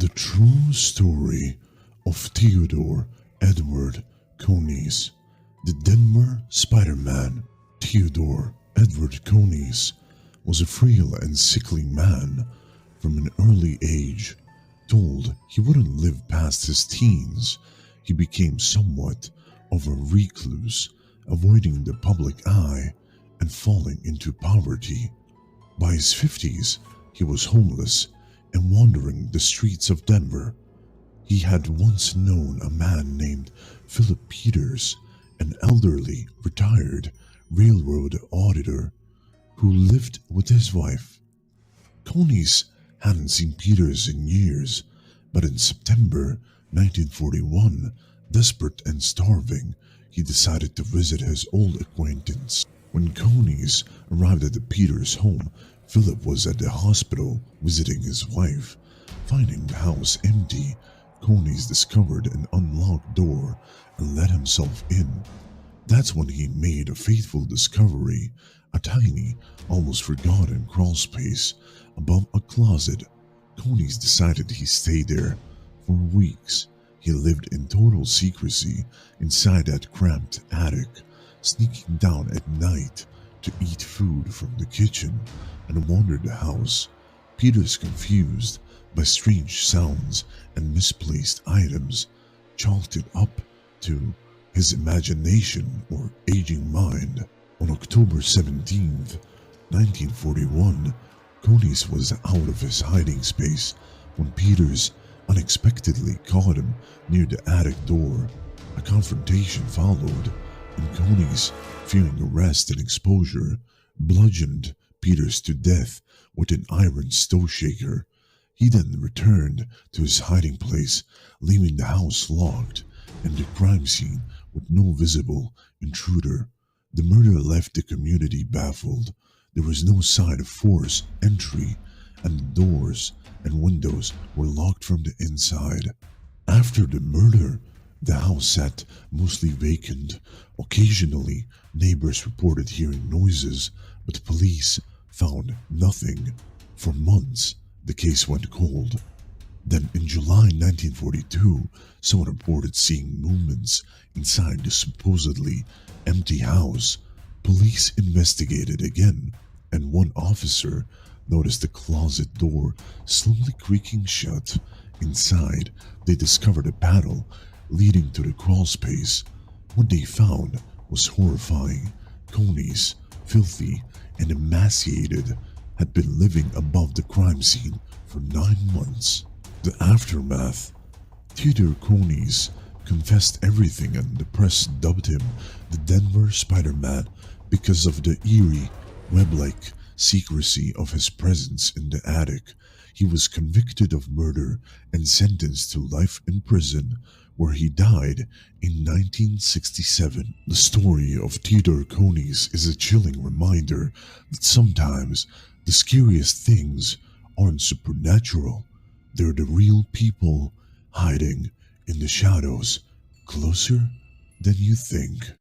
The true story of Theodore Edward Coneys, the Denver Spider-Man. Theodore Edward Coneys was a frail and sickly man from an early age. Told he wouldn't live past his teens, he became somewhat of a recluse, avoiding the public eye and falling into poverty. By his 50s, he was homeless and wandering the streets of Denver. He had once known a man named Philip Peters, an elderly, retired railroad auditor who lived with his wife. Coneys hadn't seen Peters in years, but in September 1941, desperate and starving, he decided to visit his old acquaintance. When Coneys arrived at the Peters home, Philip was at the hospital visiting his wife. Finding the house empty, Coneys discovered an unlocked door and let himself in. That's when he made a fateful discovery, a tiny, almost forgotten crawl space above a closet. Coneys decided he'd stay there for weeks. He lived in total secrecy inside that cramped attic, sneaking down at night to eat food from the kitchen and wandered the house. Peters, confused by strange sounds and misplaced items, chalked it up to his imagination or aging mind. On October 17th, 1941, Coneys was out of his hiding space when Peters unexpectedly caught him near the attic door. A confrontation followed, and Coneys, fearing arrest and exposure, bludgeoned Peters to death with an iron stove shaker. He then returned to his hiding place, leaving the house locked and the crime scene with no visible intruder. The murder left the community baffled. There was no sign of forced entry, and the doors and windows were locked from the inside. After the murder, the house sat mostly vacant. Occasionally, neighbors reported hearing noises, but police found nothing. For months, the case went cold. Then in July 1942, someone reported seeing movements inside the supposedly empty house. Police investigated again, and one officer noticed the closet door slowly creaking shut. Inside, they discovered a panel leading to the crawl space. What they found was horrifying. Coneys, filthy and emaciated, had been living above the crime scene for 9 months. The aftermath. Theodore Coneys confessed everything, and the press dubbed him the Denver Spider-Man because of the eerie, web-like secrecy of his presence in the attic. He was convicted of murder and sentenced to life in prison, where he died in 1967. The story of Theodore Coneys is a chilling reminder that sometimes the scariest things aren't supernatural. They're the real people hiding in the shadows, closer than you think.